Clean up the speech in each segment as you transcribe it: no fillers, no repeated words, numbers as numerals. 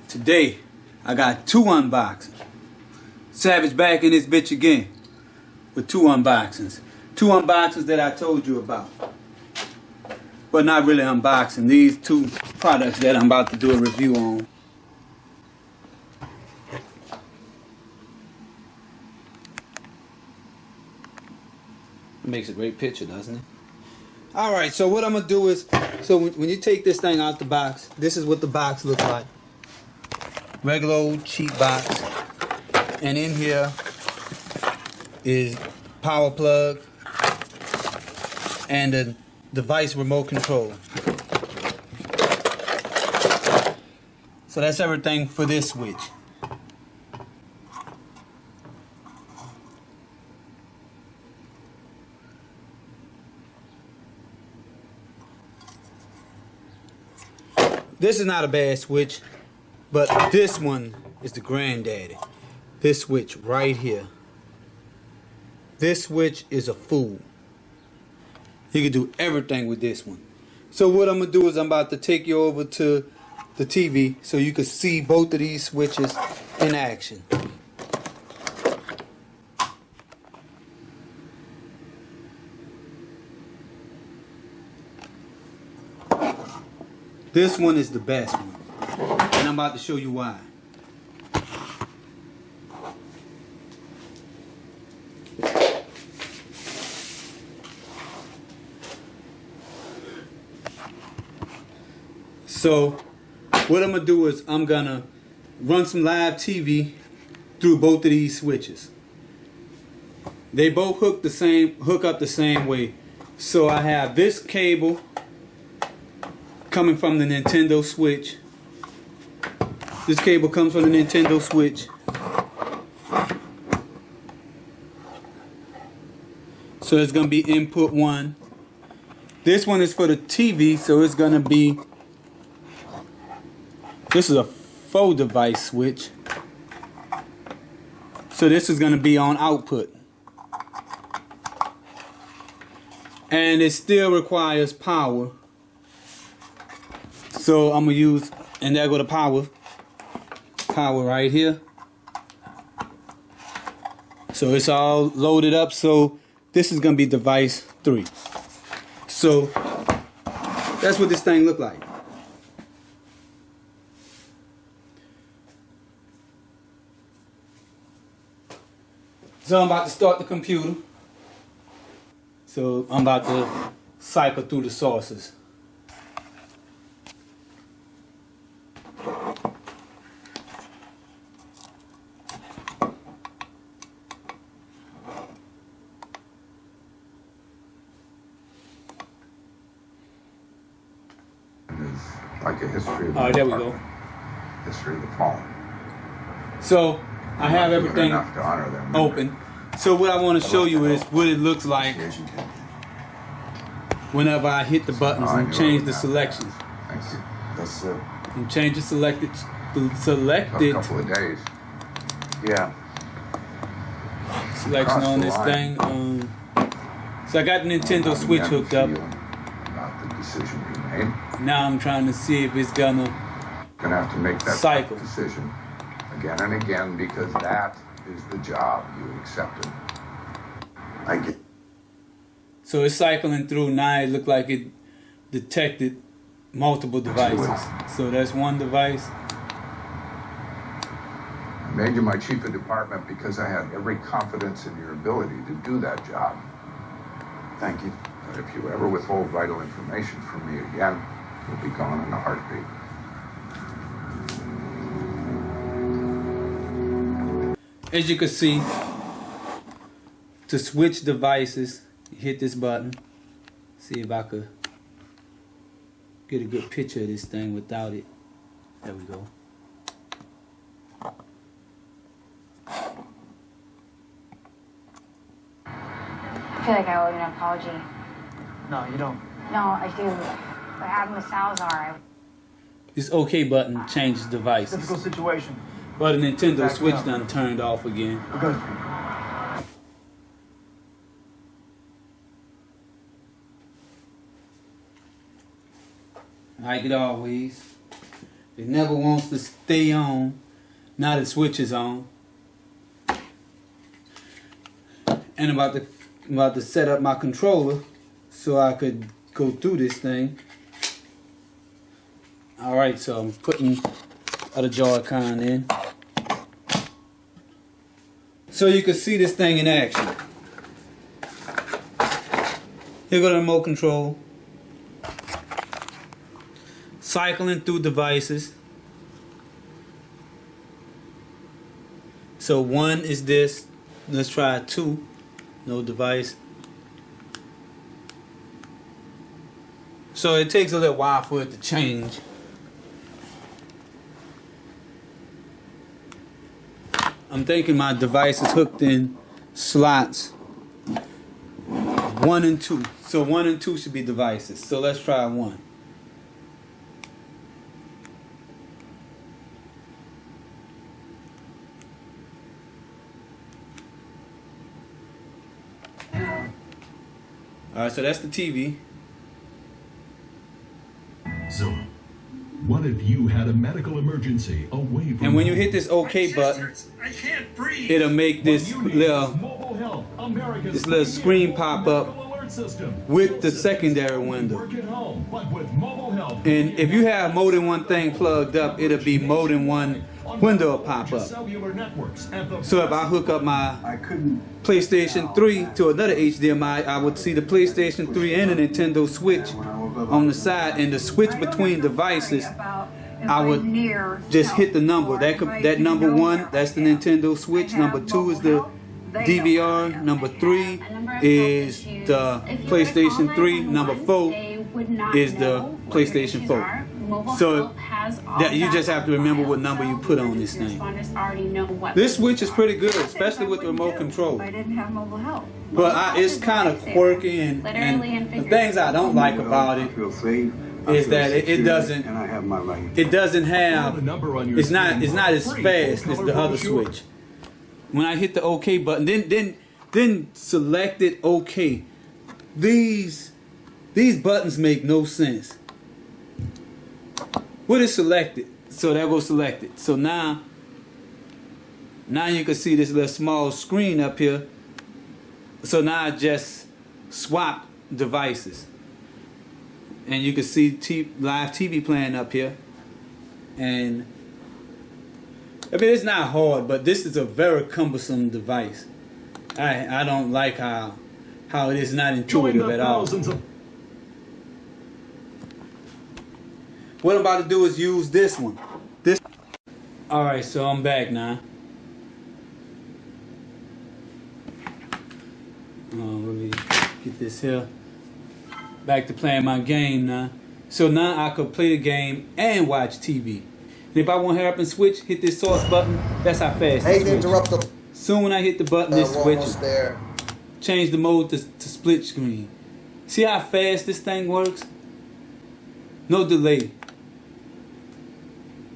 Today, I got two unboxings. Savage back in this bitch again with two unboxings. Two unboxings that I told you about. But not really unboxing. These two products that I'm about to do a review on. It makes a great picture, doesn't it? Alright, so what I'm going to do is, so when you take this thing out the box, this is what the box looks like. Regular old cheap box. And in here is power plug and a device remote control. So that's everything for this switch. This is not a bad switch, but this one is the granddaddy. This switch right here. This switch is a fool. You can do everything with this one. So what I'm going to do is I'm about to take you over to the TV so you can see both of these switches in action. This one is the best one, and I'm about to show you why. So what I'm going to do is I'm going to run some live TV through both of these switches. They both hook up the same way. So I have this cable coming from the Nintendo Switch. This cable comes from the Nintendo Switch. So it's going to be input 1. This one is for the TV, so it's going to be, this is a 4-device switch. So this is going to be on output. And it still requires power. So I'm going to use, and there go the power right here. So it's all loaded up. So this is going to be device 3. So that's what this thing look like. So I'm about to start the computer. So I'm about to cycle through the sources. Like a history of the there we go. History of the phone. So I have everything Enough to honor them. open. So what I want to show you is what it looks like whenever I hit the buttons and change the selections. Thank you. That's And change the selected a couple of days. Yeah. selection on this thing. So I got the Nintendo Switch hooked up. About the decision you made. Now I'm trying to see if it's gonna Have to make that cycle. decision again and again because that is the job you accepted. I get. So it's cycling through. Now it looked like it detected multiple devices. So that's one device. I made you my chief of department because I had every confidence in your ability to do that job. Thank you. But if you ever withhold vital information from me again, you'll be gone in a heartbeat. As you can see, to switch devices, hit this button. See if I could get a good picture of this thing without it. There we go. I feel like I owe you an apology. No, you don't. No, I do. What happened with Salazar, This OK button changes devices. Difficult situation. But the Nintendo Switch done turned off again. We're good. Like it always. It never wants to stay on. Now the switch is on. And I'm about to set up my controller so I could go through this thing. Alright, so I'm putting other Joy-Con in. So you can see this thing in action. Here go the remote control. Cycling through devices. So 1 is this. Let's try 2. No device. So it takes a little while for it to change. I'm thinking my device is hooked in slots 1 and 2. So 1 and 2 should be devices. So let's try 1. Alright, so that's the TV. So, what if you had a medical emergency away from And when you home? hit this OK button, I can't breathe. it'll make this What you need little is Mobile Health, America's screen pop up medical alert system. with the secondary window. Work at home, but with Mobile Health. And if you have more than one thing plugged up, it'll be more than one window will pop up. Cellular networks and the So if I hook up my PlayStation 3 to another HDMI, I would see the PlayStation 3 and a Nintendo Switch on the side, and the switch between devices, I would just hit the number. That number 1, that's the Nintendo Switch. Number 2 is the DVR. Number 3 is the PlayStation 3. Number 4 is the PlayStation 4. So that you just have to remember what number you put on this thing. This switch is pretty good, especially with the remote control. I didn't have mobile help. But it's kind of quirky, and the things I don't like about it is that it doesn't have, it's not as fast as the other switch. When I hit the OK button, then select it OK. These buttons make no sense. What is selected? So that goes selected. So now you can see this little small screen up here. So now I just swap devices. And you can see live TV playing up here. And I mean, it's not hard, but this is a very cumbersome device. I don't like how it is not intuitive at all. What I'm about to do is use this one. Alright, so I'm back now. Let me get this here. Back to playing my game now. So now I could play the game and watch TV. And if I want to hurry up and switch, hit this source button. That's how fast Hey, it to interrupt the. Soon when I hit the button, this we're switches. almost there. Change the mode to split screen. See how fast this thing works? No delay.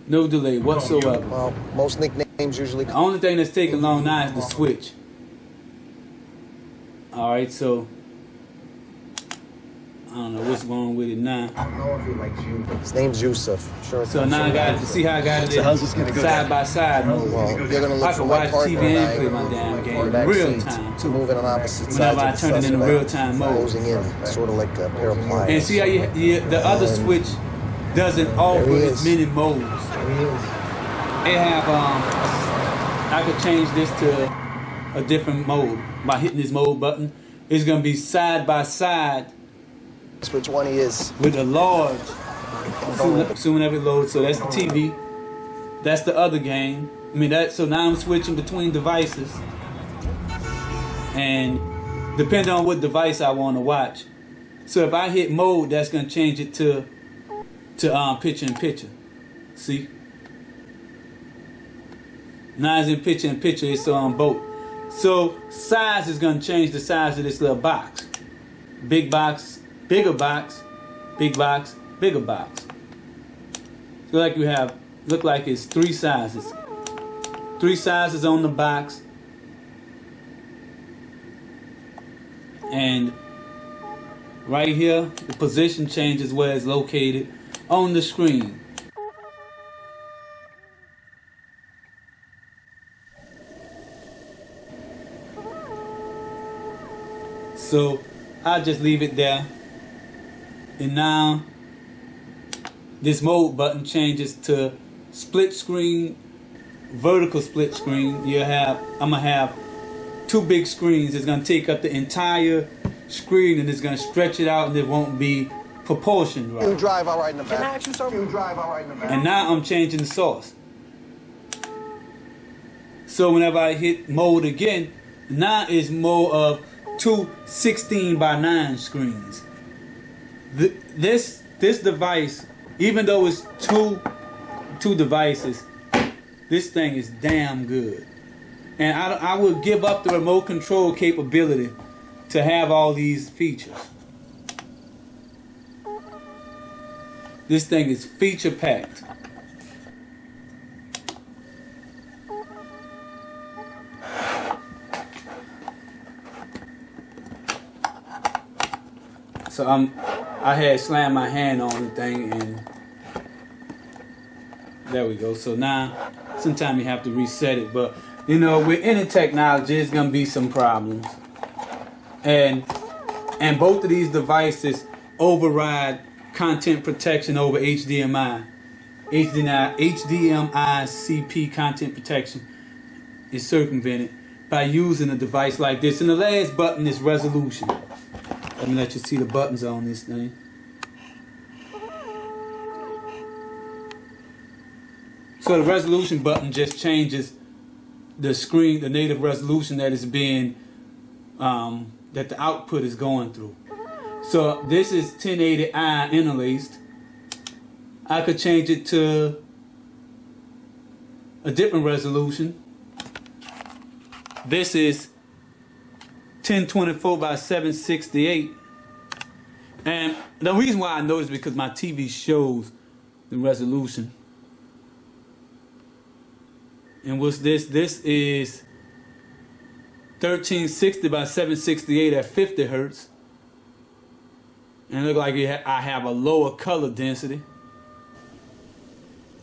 No delay whatsoever. Well, most nicknames usually. The only thing that's taking long now is the switch. Alright, so I don't know what's wrong with it now. His name's Yusuf. Sure. So now I got to see how I got it in side by side mode. Well, you're gonna look I for can my watch partner TV and and play I my damn game in back real seats, time too. moving on opposite Whenever sides I of turn the it into suspect, real-time mode. closing in, sort of like a pair of pliers. And see how the other switch doesn't offer There he as is. many modes. They have I could change this to a different mode by hitting this mode button. It's gonna be side by side Which one he is? with a large. Soon whenever it loads. So that's the TV. That's the other game. I mean that. So now I'm switching between devices, and depending on what device I want to watch. So if I hit mode, that's gonna change it to picture in picture. See. Now it's in picture in picture. It's on both. So size is gonna change the size of this little box. Big box, bigger box, big box, bigger box. So like you have, look like it's 3 sizes. 3 sizes on the box. And right here, the position changes where it's located on the screen. So I just leave it there. And now this mode button changes to split screen, vertical split screen. I'm gonna have two big screens. It's gonna take up the entire screen and it's gonna stretch it out and it won't be proportioned right. You drive all right in the back. Can I ask you something? You drive all right in the back. And now I'm changing the source. So whenever I hit mode again, now it's more of two 16:9 screens. This device, even though it's two devices, this thing is damn good. And I would give up the remote control capability to have all these features. This thing is feature packed. So I had slammed my hand on the thing and there we go. So now sometimes you have to reset it, but you know, with any technology there's gonna be some problems. And both of these devices override content protection over HDMI. HDMI CP content protection is circumvented by using a device like this. And the last button is resolution. Let me let you see the buttons on this thing. So the resolution button just changes the screen, the native resolution that is being, that the output is going through. So this is 1080i interlaced. I could change it to a different resolution. This is 1024 by 768. And the reason why I know this is because my TV shows the resolution. And what's this? This is 1360 by 768 at 50 hertz. And it looks like I have a lower color density.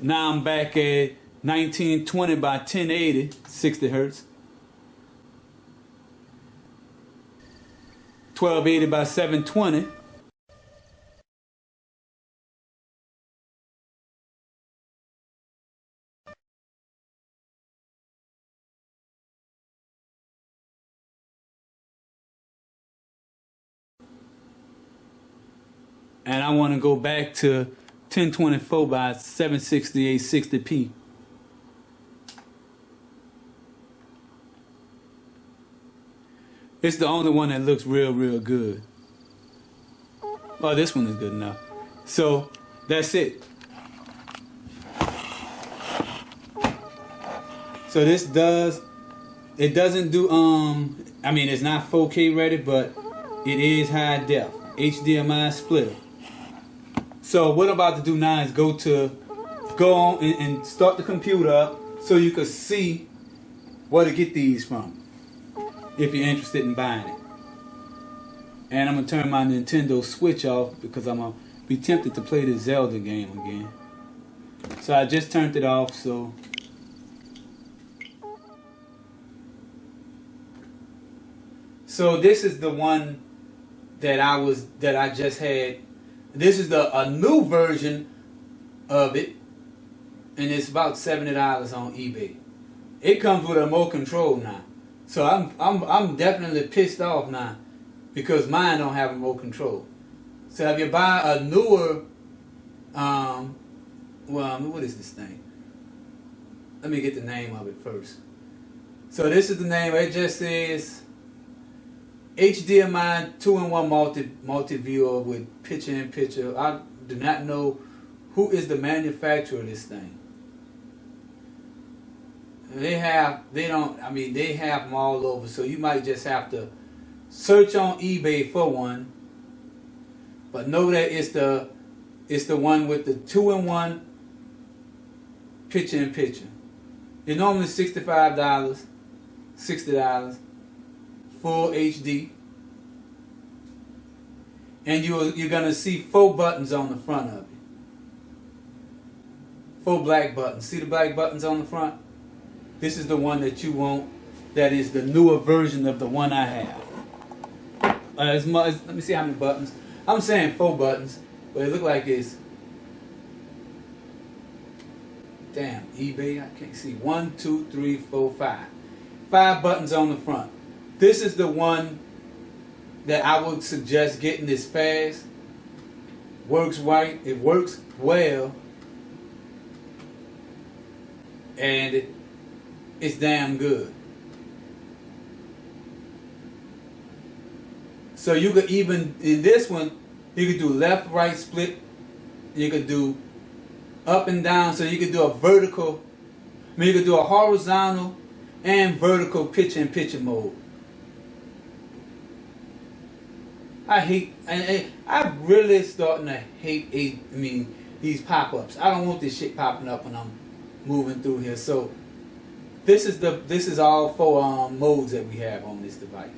Now I'm back at 1920 by 1080, 60 hertz. 1280 by 720. And I want to go back to 1024 by 768 60p. It's the only one that looks real good. Oh, this one is good enough. So that's it. So this doesn't do I mean, it's not 4K ready, but it is high def HDMI splitter. So what I'm about to do now is go on and start the computer up so you can see where to get these from if you're interested in buying it. And I'm going to turn my Nintendo Switch off because I'm going to be tempted to play the Zelda game again. So I just turned it off. So this is the one that I just had. This is a new version of it, and it's about $70 on eBay. It comes with a remote control now, so I'm definitely pissed off now because mine don't have a remote control. So if you buy a newer, what is this thing? Let me get the name of it first. So this is the name. It just says HDMI 2-in-1 multi-viewer with picture-in-picture. I do not know who is the manufacturer of this thing. They have them all over, so you might just have to search on eBay for one. But know that it's the one with the 2-in-1 picture-in-picture. It's normally $65, $60. Full HD, and you're gonna see 4 buttons on the front of it. 4 black buttons. See the black buttons on the front? This is the one that you want. That is the newer version of the one I have. as much. Let me see how many buttons. I'm saying 4 buttons, but it look like it's. Damn, eBay. I can't see. 1, 2, 3, 4, 5. 5 buttons on the front. This is the one that I would suggest getting this fast. Works right. It works well. And it's damn good. So you could even, in this one, you could do left, right split. You could do up and down. So you could do a vertical. I mean, you could do a horizontal and vertical picture-in-picture mode. I'm really starting to hate these pop-ups. I don't want this shit popping up when I'm moving through here. So this is all 4 modes that we have on this device.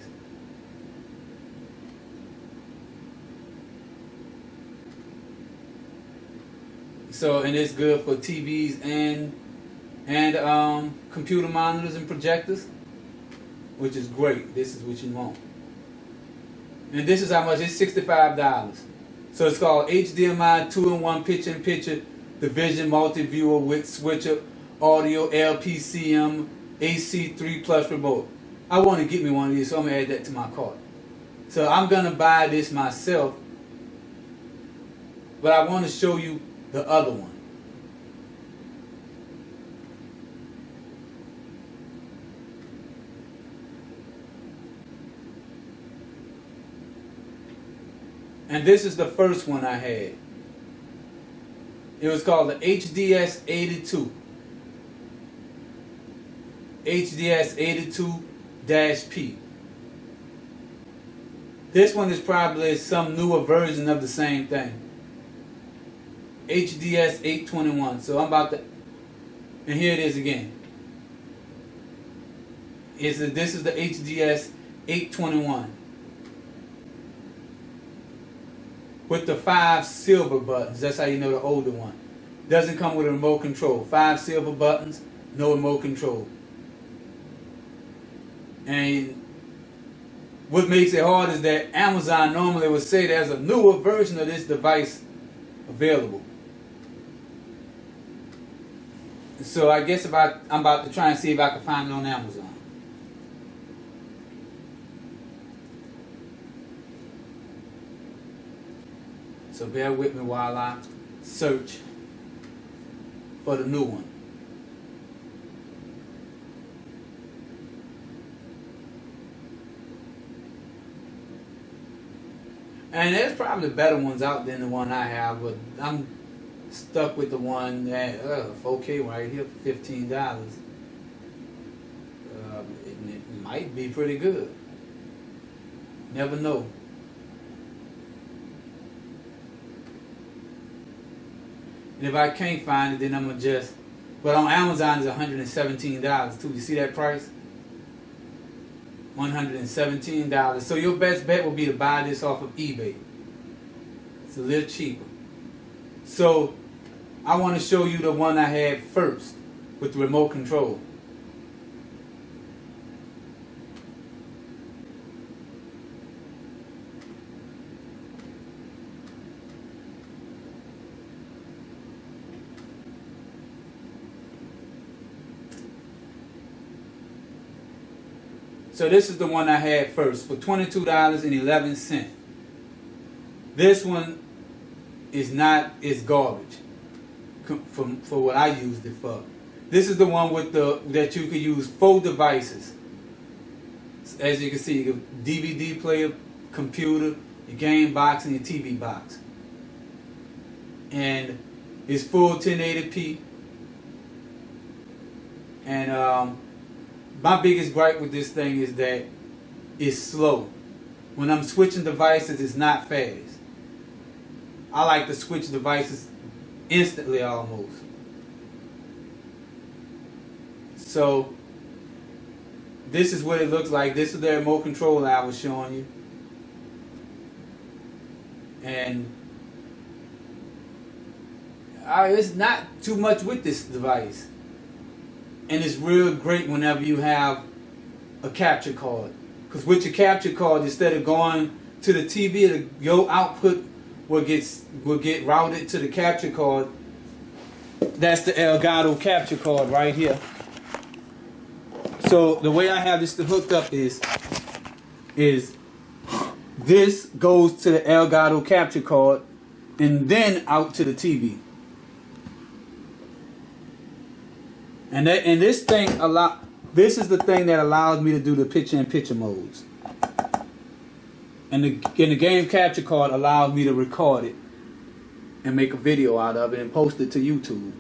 So, and it's good for TVs and computer monitors and projectors, which is great. This is what you want. And this is how much. It's $65. So it's called HDMI 2-in-1 picture-in-picture division multi-viewer with switcher, audio, LPCM, AC3 plus remote. I want to get me one of these, so I'm going to add that to my cart. So I'm going to buy this myself, but I want to show you the other one. And this is the first one I had. It was called the HDS 82. HDS 82-P. This one is probably some newer version of the same thing. HDS 821. So I'm about to, and here it is again. This is the HDS 821 with the 5 silver buttons. That's how you know the older one. Doesn't come with a remote control. 5 silver buttons, no remote control. And what makes it hard is that Amazon normally would say there's a newer version of this device available. So I guess I'm about to try and see if I can find it on Amazon. So bear with me while I search for the new one. And there's probably better ones out than the one I have, but I'm stuck with the one that 4K right here for $15. It might be pretty good. Never know. And if I can't find it, then I'm gonna just. But on Amazon it's $117 too. You see that price? $117. So your best bet would be to buy this off of eBay. It's a little cheaper. So I want to show you the one I had first with the remote control. So this is the one I had first for $22.11. This one is garbage for what I used it for. This is the one with that you could use 4 devices. As you can see, your DVD player, computer, your game box, and your TV box. And it's full 1080p. And my biggest gripe with this thing is that it's slow. When I'm switching devices, it's not fast. I like to switch devices instantly almost. So this is what it looks like. This is the remote control I was showing you. And it's not too much with this device. And it's real great whenever you have a capture card. Because with your capture card, instead of going to the TV. Your output will get routed to the capture card. That's the Elgato capture card right here. So the way I have this hooked up is this goes to the Elgato capture card and then out to the TV. And this is the thing that allows me to do the picture-in-picture modes. And the game capture card allows me to record it and make a video out of it and post it to YouTube.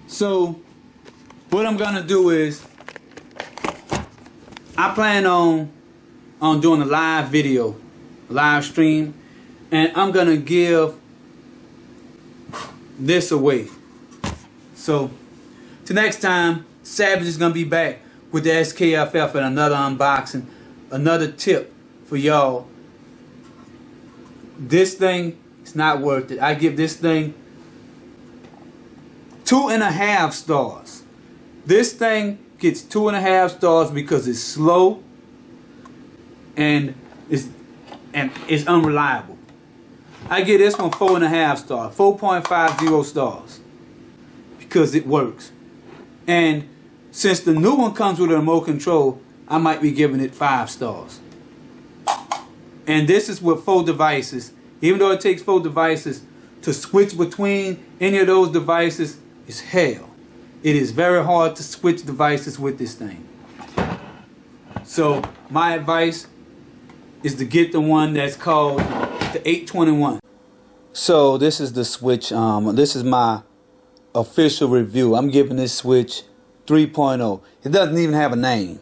So what I'm gonna do is I plan on doing a live video, live stream, and I'm gonna give this away. So till next time, Savage is gonna be back with the SKFF and another unboxing, another tip for y'all. This thing is not worth it. I give this thing 2.5 stars. This thing gets 2.5 stars because it's slow and it's unreliable. I give this one 4.5 stars, 4.50 stars, because it works. And since the new one comes with a remote control, I might be giving it 5 stars. And this is with 4 devices. Even though it takes 4 devices to switch between any of those devices, it's hell. It is very hard to switch devices with this thing. So my advice is to get the one that's called the 821. So this is the Switch. This is my official review. I'm giving this Switch 3.0. It doesn't even have a name.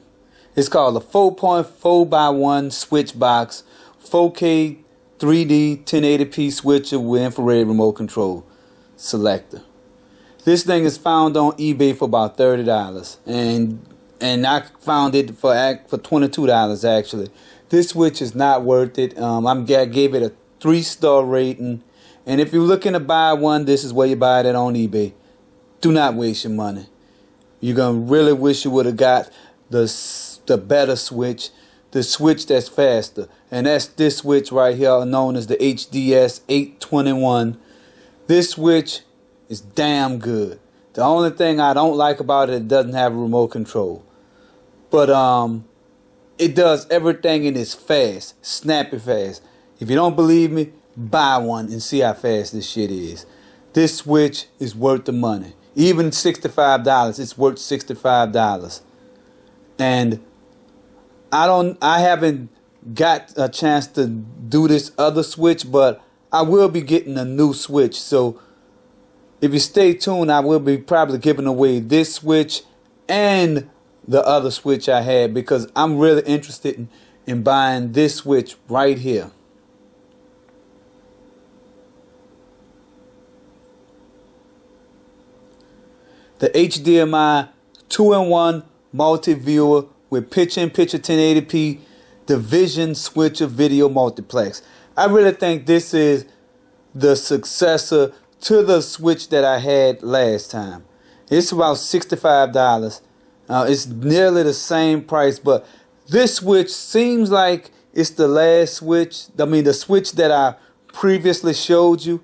It's called the 4.4x1 Switch Box 4K 3D 1080p switcher with infrared remote control selector. This thing is found on eBay for about $30, and I found it for $22 actually. This Switch is not worth it. I gave it a 3-star rating, and if you're looking to buy one, this is where you buy it on eBay. Do not waste your money. You're gonna really wish you would have got the better Switch, the Switch that's faster, and that's this Switch right here, known as the HDS 821. This Switch is damn good. The only thing I don't like about it doesn't have a remote control, but it does everything and it's fast, snappy fast. If you don't believe me, buy one and see how fast this shit is. This Switch is worth the money. Even $65, it's worth $65. And I haven't got a chance to do this other Switch, but I will be getting a new Switch. So if you stay tuned, I will be probably giving away this Switch and the other Switch I had, because I'm really interested in buying this Switch right here. The HDMI 2-in-1 multi-viewer with picture-in-picture 1080p division switcher video multiplex. I really think this is the successor to the Switch that I had last time. It's about $65. It's nearly the same price, but this Switch seems like it's the last Switch. I mean, the Switch that I previously showed you,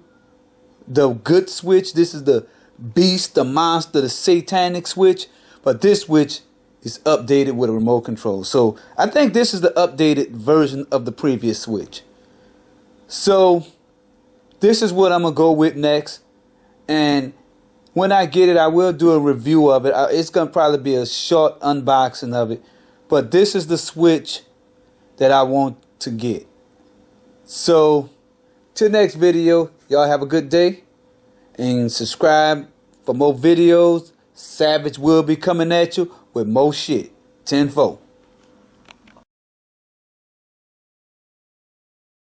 the good Switch. This is the beast, the monster, the satanic Switch. But this Switch is updated with a remote control. So I think this is the updated version of the previous Switch. So this is what I'm going to go with next. And when I get it, I will do a review of it. It's going to probably be a short unboxing of it. But this is the Switch that I want to get. So till next video, y'all have a good day. And subscribe for more videos. Savage will be coming at you with more shit. 10-4.